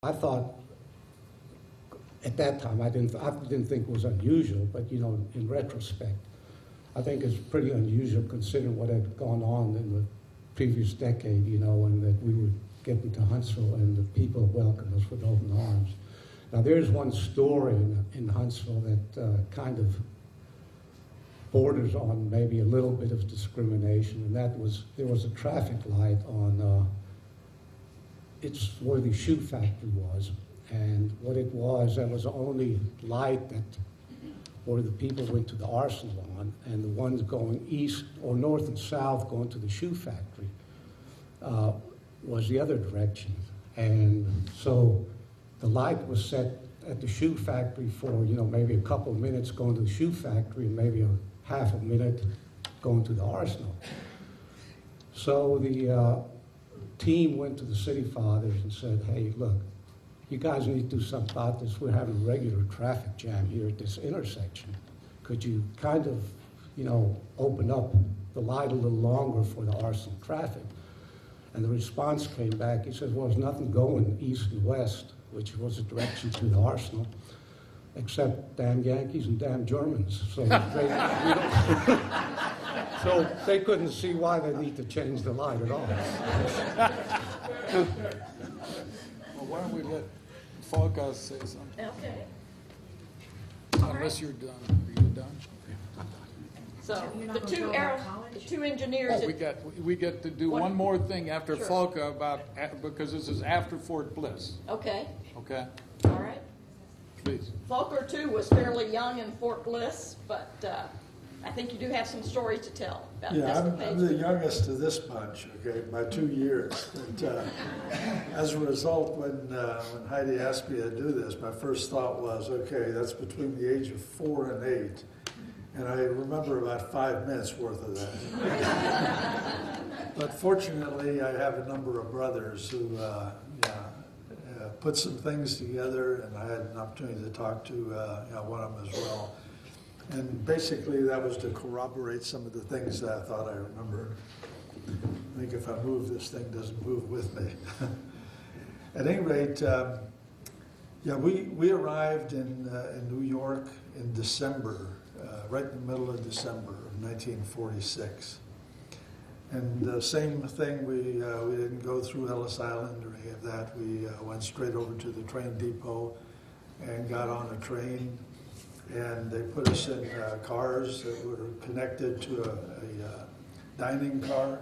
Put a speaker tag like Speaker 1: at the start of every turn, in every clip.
Speaker 1: I thought at that time I didn't think it was unusual, but in retrospect, I think it's pretty unusual considering what had gone on in the previous decade, and that we would get into Huntsville and the people welcomed us with open arms. Now there's one story in Huntsville that kind of borders on maybe a little bit of discrimination, and that was there was a traffic light on it's where the shoe factory was, and what it was, that was the only light that where the people went to the arsenal on, and the ones going east or north and south going to the shoe factory was the other direction. And so the light was set at the shoe factory for maybe a couple of minutes going to the shoe factory and maybe a half a minute going to the arsenal. So the team went to the city fathers and said, hey, look, you guys need to do something about this. We're having a regular traffic jam here at this intersection. Could you kind of, open up the light a little longer for the arsenal traffic? And the response came back. He says, well, there's nothing going east and west, which was the direction to the arsenal, except damn Yankees and damn Germans. So so they couldn't see why they need to change the light at all.
Speaker 2: Well, why don't we let Falco say something?
Speaker 3: Okay.
Speaker 2: Unless you're done. Are you done?
Speaker 3: So the two engineers.
Speaker 2: Oh, we get to do one more thing after
Speaker 3: Sure.
Speaker 2: Falco because this is after Fort Bliss.
Speaker 3: Okay.
Speaker 2: Okay,
Speaker 3: All right.
Speaker 2: please.
Speaker 3: Volker too was fairly young in Fort Bliss, but I think you do have some stories to tell about
Speaker 4: Yeah,
Speaker 3: Mr.
Speaker 4: I'm the youngest of this bunch, okay, by 2 years. But as a result, when Heidi asked me to do this, my first thought was, okay, that's between the age of 4 and 8. And I remember about 5 minutes worth of that. But fortunately, I have a number of brothers who put some things together, and I had an opportunity to talk to one of them as well. And basically, that was to corroborate some of the things that I thought I remembered. I think if I move, this thing doesn't move with me. At any rate, we arrived in New York in December, right in the middle of December of 1946. And the same thing, we didn't go through Ellis Island or any of that. We went straight over to the train depot and got on a train. And they put us in cars that were connected to a dining car.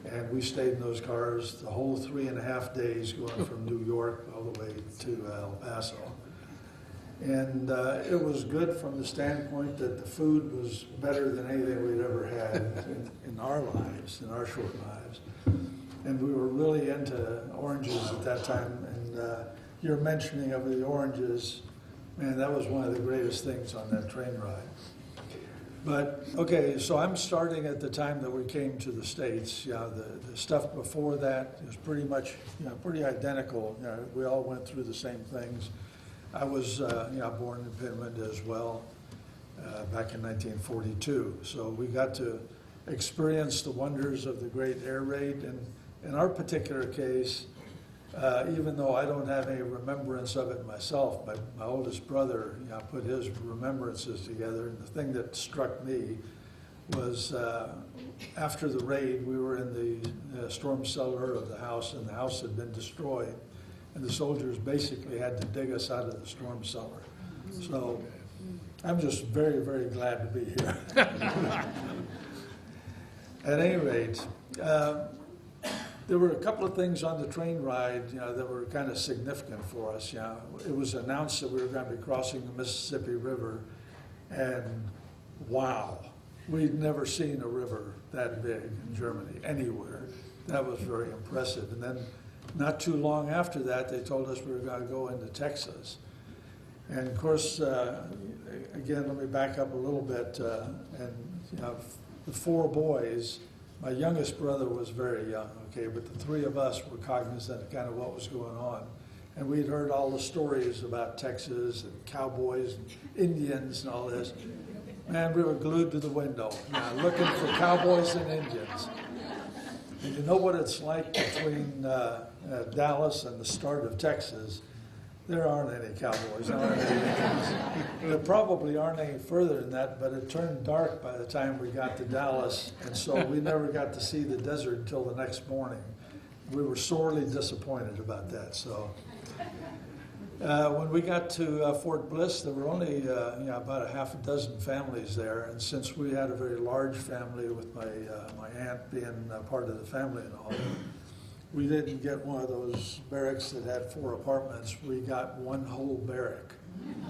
Speaker 4: And we stayed in those cars the whole 3.5 days going from New York all the way to El Paso. And it was good from the standpoint that the food was better than anything we'd ever had in our lives, in our short lives. And we were really into oranges at that time. And your mentioning of the oranges, man, that was one of the greatest things on that train ride. But, okay, so I'm starting at the time that we came to the States. The stuff before that is pretty much, pretty identical. We all went through the same things. I was, born in Pittman as well back in 1942. So we got to experience the wonders of the great air raid. And in our particular case, even though I don't have any remembrance of it myself, but my oldest brother put his remembrances together. And the thing that struck me was after the raid, we were in the storm cellar of the house, and the house had been destroyed. And the soldiers basically had to dig us out of the storm cellar. So I'm just very, very glad to be here. At any rate, there were a couple of things on the train ride, that were kind of significant for us. It was announced that we were going to be crossing the Mississippi River, and wow, we'd never seen a river that big in Germany anywhere. That was very impressive. And then not too long after that, they told us we were going to go into Texas. And of course, again, let me back up a little bit. The 4 boys, my youngest brother was very young, okay, but the 3 of us were cognizant of kind of what was going on. And we'd heard all the stories about Texas and cowboys and Indians and all this. Man, we were glued to the window, looking for cowboys and Indians. And you know what it's like between Dallas and the start of Texas? There aren't any cowboys. There aren't any Indians. There probably aren't any further than that, but it turned dark by the time we got to Dallas, and so we never got to see the desert until the next morning. We were sorely disappointed about that. So when we got to Fort Bliss, there were only about a half a dozen families there, and since we had a very large family with my aunt being part of the family and all, we didn't get one of those barracks that had 4 apartments. We got one whole barrack,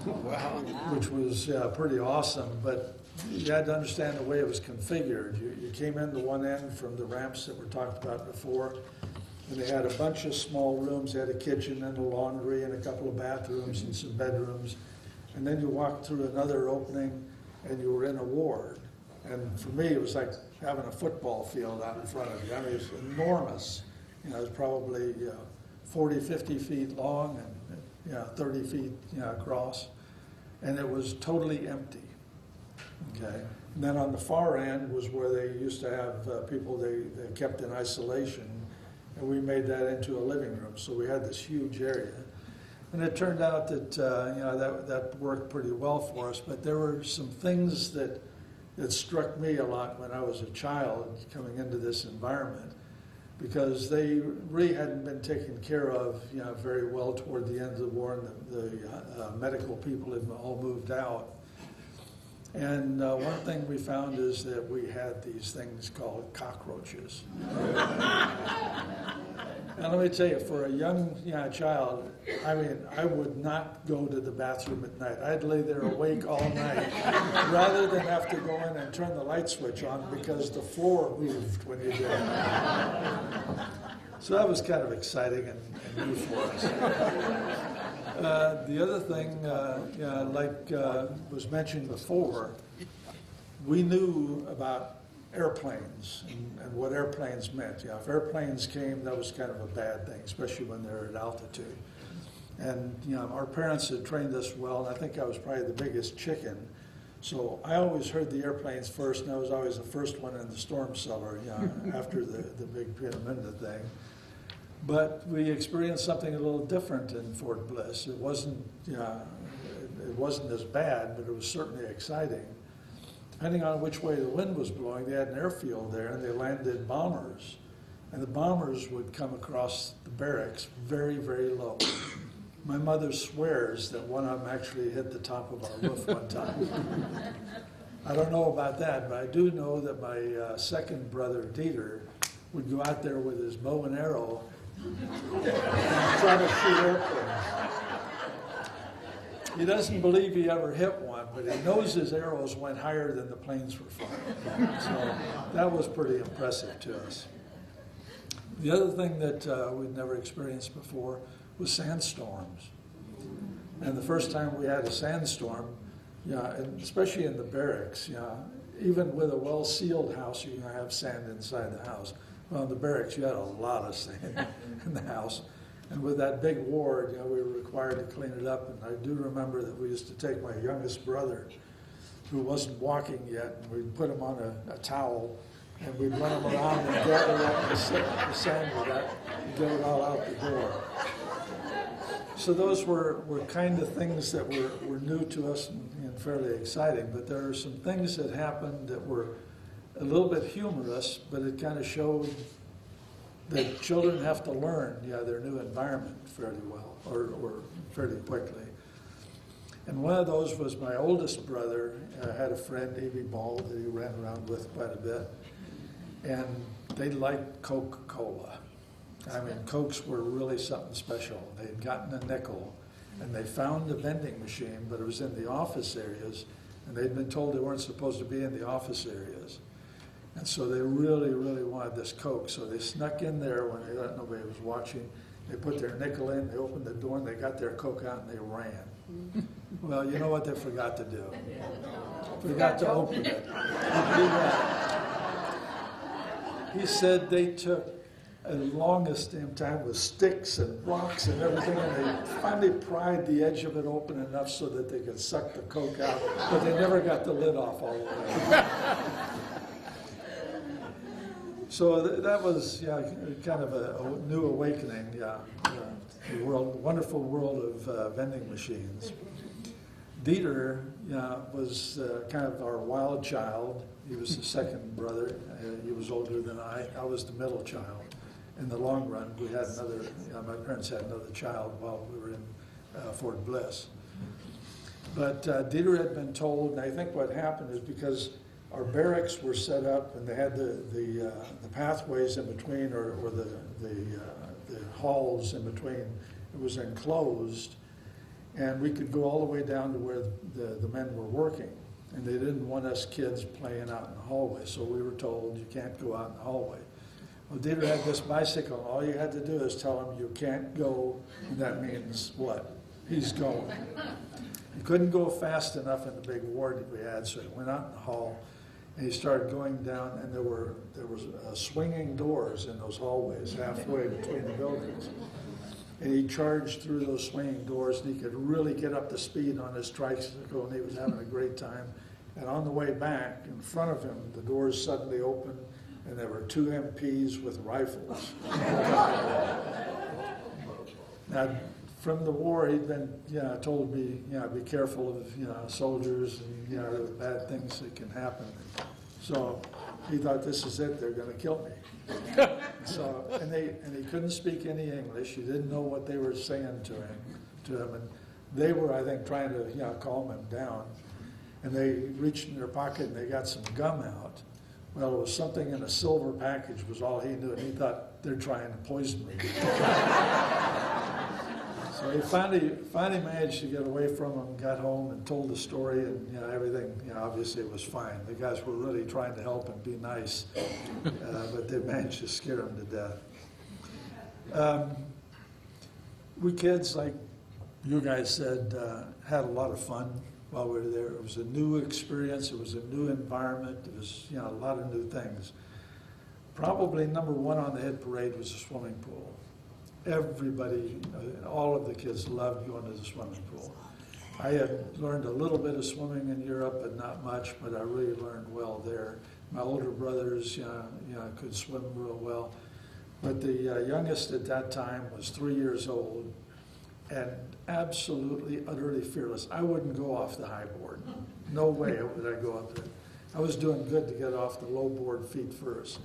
Speaker 2: Wow.
Speaker 4: which was pretty awesome. But you had to understand the way it was configured. You came into one end from the ramps that were talked about before, and they had a bunch of small rooms. They had a kitchen and a laundry and a couple of bathrooms and some bedrooms. And then you walked through another opening, and you were in a ward. And for me, it was like having a football field out in front of you. I mean, it was enormous. It was probably 40, 50 feet long and 30 feet across, and it was totally empty. Okay. And then on the far end was where they used to have people they kept in isolation, and we made that into a living room. So we had this huge area, and it turned out that that worked pretty well for us. But there were some things that struck me a lot when I was a child coming into this environment, because they really hadn't been taken care of very well toward the end of the war, and the medical people had all moved out. And one thing we found is that we had these things called cockroaches. And let me tell you, for a young child, I mean, I would not go to the bathroom at night. I'd lay there awake all night rather than have to go in and turn the light switch on because the floor moved when you did. So that was kind of exciting and new for us. The other thing, like was mentioned before, we knew about airplanes and what airplanes meant. If airplanes came, that was kind of a bad thing, especially when they're at altitude. And our parents had trained us well, and I think I was probably the biggest chicken. So I always heard the airplanes first, and I was always the first one in the storm cellar, after the big Peenemünde thing. But we experienced something a little different in Fort Bliss. It wasn't as bad, but it was certainly exciting. Depending on which way the wind was blowing, they had an airfield there, and they landed bombers. And the bombers would come across the barracks very, very low. My mother swears that one of them actually hit the top of our roof one time. I don't know about that, but I do know that my second brother, Dieter, would go out there with his bow and arrow and try to shoot airplanes. He doesn't believe he ever hit one, but he knows his arrows went higher than the planes were flying. So that was pretty impressive to us. The other thing that we'd never experienced before was sandstorms. And the first time we had a sandstorm, and especially in the barracks, even with a well-sealed house, you have sand inside the house. Well, in the barracks, you had a lot of sand in the house. And with that big ward, we were required to clean it up. And I do remember that we used to take my youngest brother, who wasn't walking yet, and we'd put him on a towel, and we'd run him around and gather up the sand with that and get it all out the door. So those were kind of things that were new to us and fairly exciting. But there are some things that happened that were a little bit humorous, but it kind of showed that children have to learn their new environment fairly well, or fairly quickly. And one of those was my oldest brother had a friend, Evie Ball, that he ran around with quite a bit, and they liked Coca-Cola. I mean, Cokes were really something special. They'd gotten a nickel, and they found a vending machine, but it was in the office areas, and they'd been told they weren't supposed to be in the office areas. And so they really, really wanted this Coke. So they snuck in there when they thought nobody was watching. They put their nickel in, they opened the door, and they got their Coke out, and they ran. Well, you know what they forgot to do? Forgot to open it. He said they took the longest damn time with sticks and rocks and everything, and they finally pried the edge of it open enough so that they could suck the Coke out, but they never got the lid off all the way. So that was, yeah, kind of a new awakening, yeah. The wonderful world of vending machines. Dieter, yeah, was kind of our wild child. He was the second brother. He was older than I. I was the middle child. In the long run, we had another, my parents had another child while we were in Fort Bliss. But Dieter had been told, and I think what happened is because our barracks were set up and they had the pathways in between, or the halls in between. It was enclosed, and we could go all the way down to where the men were working. And they didn't want us kids playing out in the hallway, so we were told you can't go out in the hallway. Well, Dieter had this bicycle, and all you had to do is tell him you can't go, and that means what? He's going. He couldn't go fast enough in the big ward that we had, so he went out in the hall, and he started going down, and there was swinging doors in those hallways halfway between the buildings. And he charged through those swinging doors, and he could really get up the speed on his tricycle, and he was having a great time. And on the way back, in front of him, the doors suddenly opened, and there were 2 MPs with rifles. Now, from the war, he'd been, told me, be careful of, soldiers and, the bad things that can happen. So he thought, this is it, they're going to kill me. So, and he couldn't speak any English. He didn't know what they were saying to him, and they were, I think, trying to, calm him down. And they reached in their pocket and they got some gum out. Well, it was something in a silver package was all he knew, and he thought they're trying to poison me. So he finally managed to get away from him, got home and told the story, and everything, obviously it was fine. The guys were really trying to help and be nice, but they managed to scare him to death. We kids, like you guys said, had a lot of fun while we were there. It was a new experience, it was a new environment, it was a lot of new things. Probably number one on the hit parade was the swimming pool. Everybody, all of the kids loved going to the swimming pool. I had learned a little bit of swimming in Europe, but not much, but I really learned well there. My older brothers, could swim real well. But the youngest at that time was 3 years old and absolutely, utterly fearless. I wouldn't go off the high board. No way would I go up there. I was doing good to get off the low board feet first.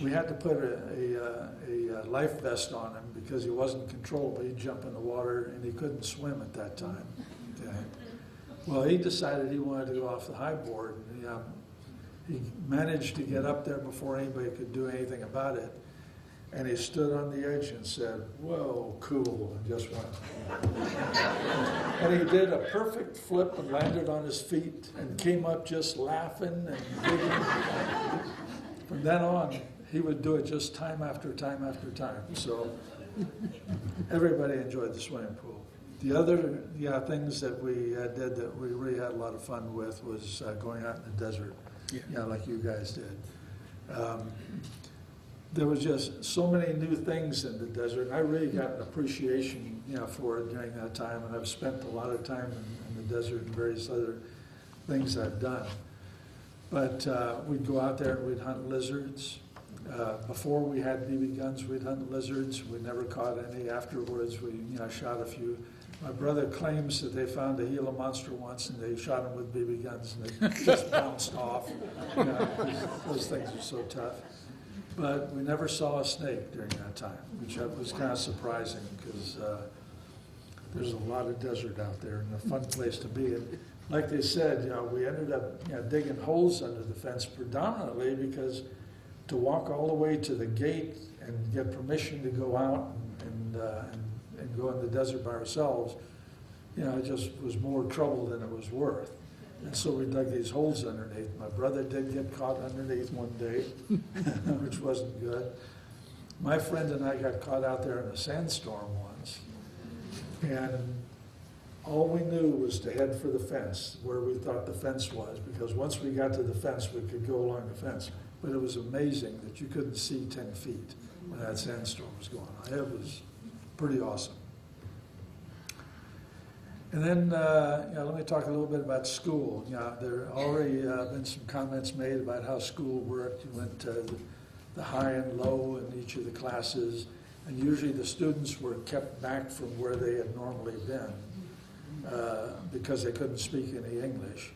Speaker 4: We had to put a life vest on him because he wasn't controlled, but he'd jump in the water and he couldn't swim at that time. Okay. Well, he decided he wanted to go off the high board. He managed to get up there before anybody could do anything about it. And he stood on the edge and said, "Whoa, cool," and just went. And he did a perfect flip and landed on his feet and came up just laughing and giggling. From then on, he would do it just time after time after time. So everybody enjoyed the swimming pool. The other things that we did that we really had a lot of fun with was going out in the desert, like you guys did. There was just so many new things in the desert, and I really got an appreciation, for it during that time. And I've spent a lot of time in the desert and various other things I've done. But we'd go out there and we'd hunt lizards. Before we had BB guns, we'd hunt lizards. We never caught any. Afterwards, we shot a few. My brother claims that they found a Gila monster once, and they shot him with BB guns, and they just bounced off. Those things are so tough. But we never saw a snake during that time, which was kind of surprising because there's a lot of desert out there and a fun place to be. And like they said, we ended up digging holes under the fence predominantly because to walk all the way to the gate and get permission to go out and go in the desert by ourselves, it just was more trouble than it was worth. And so we dug these holes underneath. My brother did get caught underneath one day, which wasn't good. My friend and I got caught out there in a sandstorm once. And all we knew was to head for the fence, where we thought the fence was, because once we got to the fence, we could go along the fence. But it was amazing that you couldn't see 10 feet when that sandstorm was going on. It was pretty awesome. And then, let me talk a little bit about school. There already been some comments made about how school worked. You went to the high and low in each of the classes, and usually the students were kept back from where they had normally been because they couldn't speak any English.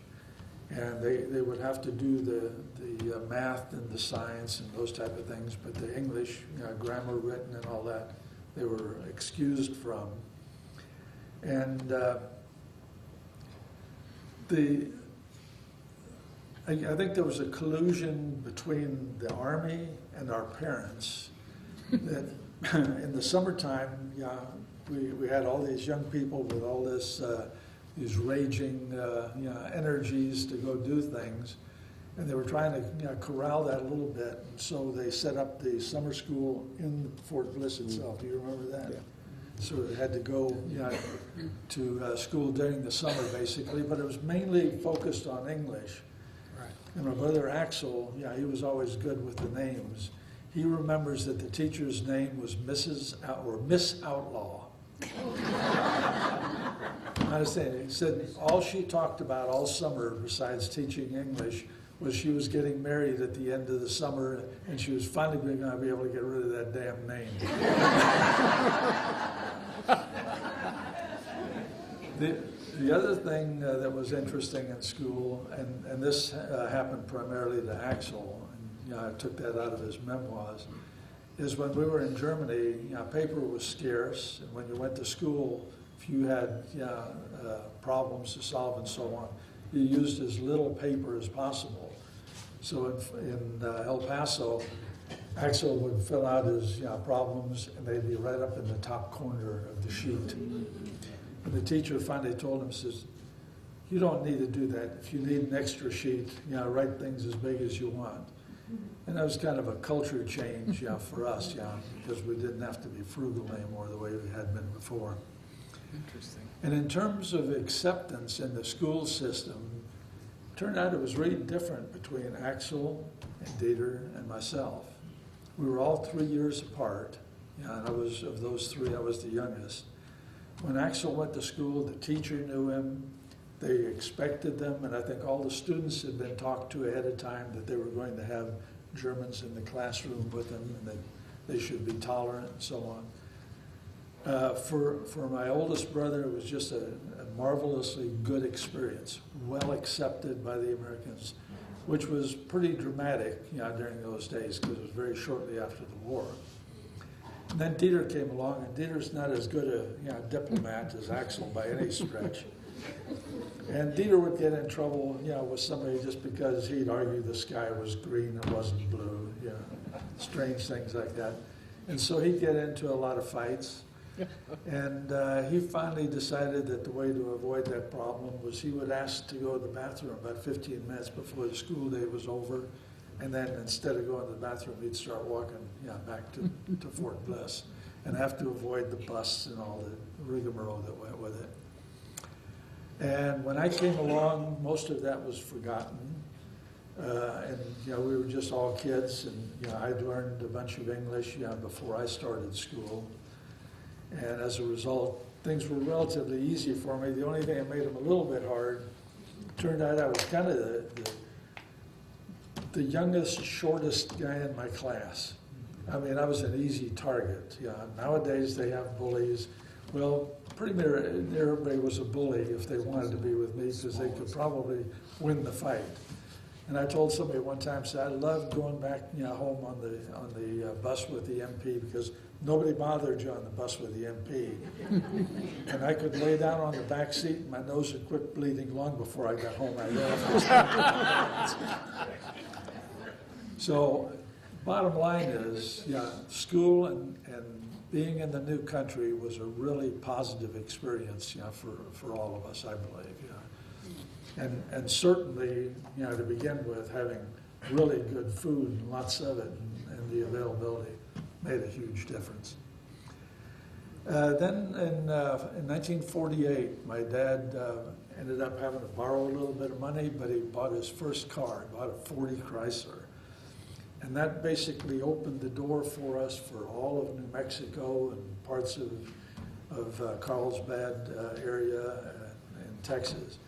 Speaker 4: And they would have to do the math and the science and those type of things, but the English, grammar written and all that, they were excused from. And I think there was a collusion between the Army and our parents that in the summertime, we had all these young people with all this these raging energies to go do things, and they were trying to corral that a little bit, and so they set up the summer school in Fort Bliss itself. Do you remember that?
Speaker 1: Yeah.
Speaker 4: So they had to go to school during the summer, basically, but it was mainly focused on English.
Speaker 2: Right.
Speaker 4: And my brother Axel, he was always good with the names. He remembers that the teacher's name was Miss Outlaw. I understand. He said all she talked about all summer, besides teaching English, was she was getting married at the end of the summer, and she was finally going to be able to get rid of that damn name. The other thing that was interesting in school, and this happened primarily to Axel, and I took that out of his memoirs, is when we were in Germany, paper was scarce, and when you went to school, if you had problems to solve and so on, you used as little paper as possible. So in El Paso, Axel would fill out his problems, and they'd be right up in the top corner of the sheet. And the teacher finally told him, says, "You don't need to do that. If you need an extra sheet, write things as big as you want." And that was kind of a culture change, for us, because we didn't have to be frugal anymore the way we had been before.
Speaker 2: Interesting.
Speaker 4: And in terms of acceptance in the school system, it turned out it was really different between Axel and Dieter and myself. We were all 3 years apart, and of those three, I was the youngest. When Axel went to school, the teacher knew him, they expected them, and I think all the students had been talked to ahead of time that they were going to have Germans in the classroom with them, and that they should be tolerant and so on. For my oldest brother, it was just a marvelously good experience, well accepted by the Americans, which was pretty dramatic during those days because it was very shortly after the war. And then Dieter came along, and Dieter's not as good a diplomat as Axel by any stretch. And Dieter would get in trouble with somebody just because he'd argue the sky was green and wasn't blue, strange things like that. And so he'd get into a lot of fights. And he finally decided that the way to avoid that problem was he would ask to go to the bathroom about 15 minutes before the school day was over. And then instead of going to the bathroom, he'd start walking back to Fort Bliss and have to avoid the bus and all the rigmarole that went with it. And when I came along, most of that was forgotten. And we were just all kids, and I'd learned a bunch of English before I started school. And as a result, things were relatively easy for me. The only thing that made them a little bit hard, turned out I was kind of the youngest, shortest guy in my class. I mean, I was an easy target. Nowadays they have bullies. Well, pretty near everybody was a bully if they wanted to be with me because they could probably win the fight. And I told somebody one time, said I loved going back home on the bus with the MP because nobody bothered you on the bus with the MP. And I could lay down on the back seat and my nose would quit bleeding long before I got home. I left. So bottom line is, school and being in the new country was a really positive experience for all of us, I believe. And certainly, to begin with, having really good food and lots of it and the availability made a huge difference. Then in 1948, my dad ended up having to borrow a little bit of money, but he bought his first car, bought a 40 Chrysler. And that basically opened the door for us for all of New Mexico and parts of Carlsbad area. Texas,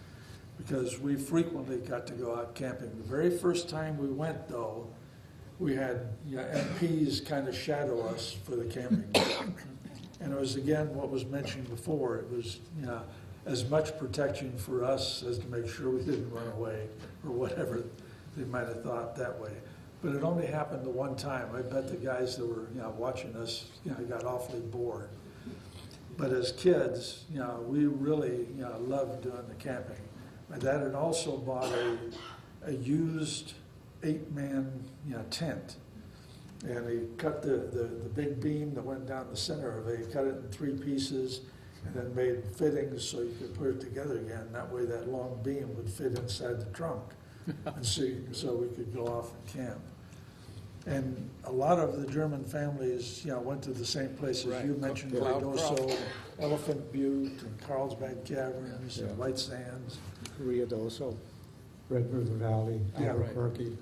Speaker 4: because we frequently got to go out camping. The very first time we went, though, we had MPs kind of shadow us for the camping. And it was, again, what was mentioned before. It was as much protection for us as to make sure we didn't run away or whatever they might have thought that way. But it only happened the one time. I bet the guys that were watching us got awfully bored. But as kids, we really loved doing the camping. My dad had also bought a used 8-man tent, and he cut the big beam that went down the center of it. He cut it in 3 pieces, and then made fittings so you could put it together again. That way, that long beam would fit inside the trunk, and so we could go off and camp. And a lot of the German families, went to the same places
Speaker 2: Right.
Speaker 4: you mentioned,
Speaker 2: Cloud
Speaker 4: Ruidoso,
Speaker 2: Croft.
Speaker 4: Elephant Butte, and Carlsbad Caverns, and White Sands.
Speaker 1: Ruidoso, Red River Valley,
Speaker 4: Yeah, right.
Speaker 1: Albuquerque,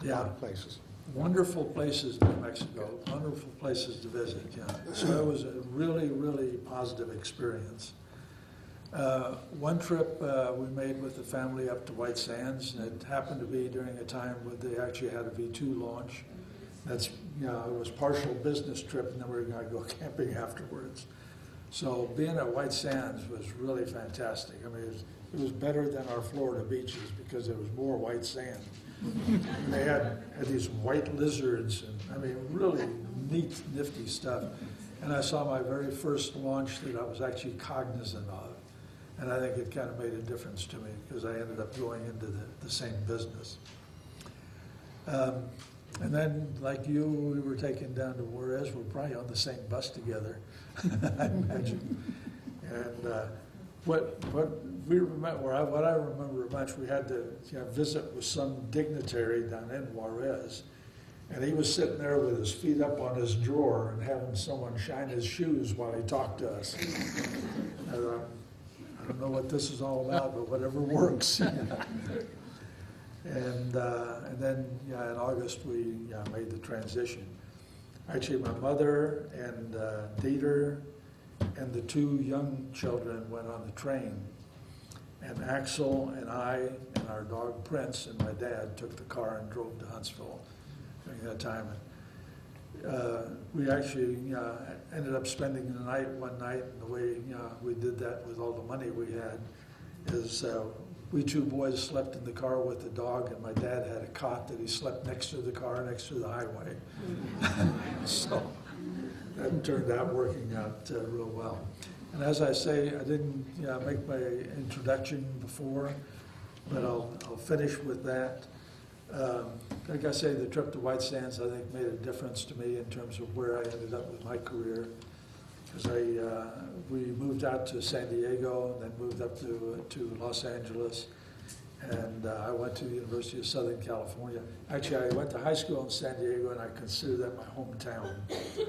Speaker 1: a
Speaker 4: Yeah.
Speaker 1: lot of places.
Speaker 4: Wonderful places, New Mexico, wonderful places to visit, So it was a really, really positive experience. One trip we made with the family up to White Sands, and it happened to be during a time when they actually had a V2 launch. That's, it was partial business trip, and then we were going to go camping afterwards. So being at White Sands was really fantastic. I mean, it was better than our Florida beaches because there was more white sand. And they had these white lizards, and I mean, really neat, nifty stuff. And I saw my very first launch that I was actually cognizant of. And I think it kind of made a difference to me because I ended up going into the same business. And then, like you, we were taken down to Juarez. We're probably on the same bus together, I imagine. And what I remember much, we had to visit with some dignitary down in Juarez, and he was sitting there with his feet up on his drawer and having someone shine his shoes while he talked to us. I thought, I don't know what this is all about, but whatever works. And then in August we made the transition. Actually, my mother and Dieter and the 2 young children went on the train. And Axel and I and our dog Prince and my dad took the car and drove to Huntsville during that time. We actually ended up spending the night one night, and the way we did that with all the money we had is we 2 boys slept in the car with the dog, and my dad had a cot that he slept next to the car, next to the highway. So that turned out working out real well. And as I say, I didn't make my introduction before, but I'll finish with that. Like I say, the trip to White Sands, I think, made a difference to me in terms of where I ended up with my career. Because we moved out to San Diego, and then moved up to Los Angeles, and I went to the University of Southern California. Actually, I went to high school in San Diego, and I consider that my hometown,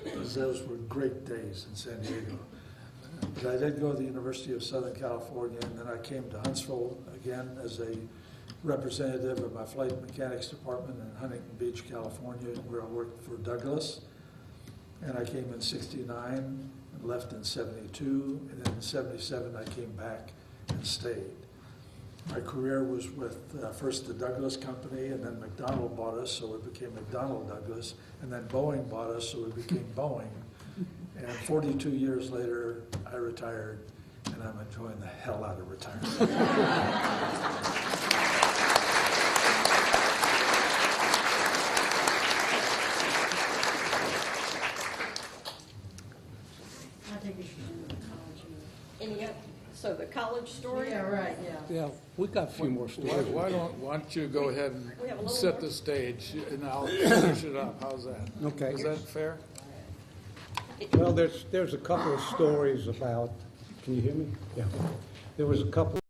Speaker 4: because those were great days in San Diego. But I did go to the University of Southern California, and then I came to Huntsville again as a representative of my flight mechanics department in Huntington Beach, California, where I worked for Douglas. And I came in '69 and left in '72, and then in '77 I came back and stayed. My career was with first the Douglas Company, and then McDonnell bought us, so it became McDonnell Douglas, and then Boeing bought us, so it became Boeing. And 42 years later, I retired, and I'm enjoying the hell out of retirement.
Speaker 3: So the college story?
Speaker 5: Yeah, right, yeah.
Speaker 1: Yeah, we got a few more stories.
Speaker 2: Why don't you go ahead
Speaker 3: We have a
Speaker 2: and
Speaker 3: little
Speaker 2: set
Speaker 3: more.
Speaker 2: the stage, and I'll finish it up. How's that?
Speaker 1: Okay.
Speaker 2: Is that fair?
Speaker 1: Well, there's a couple of stories about, can you hear me? Yeah. There was a couple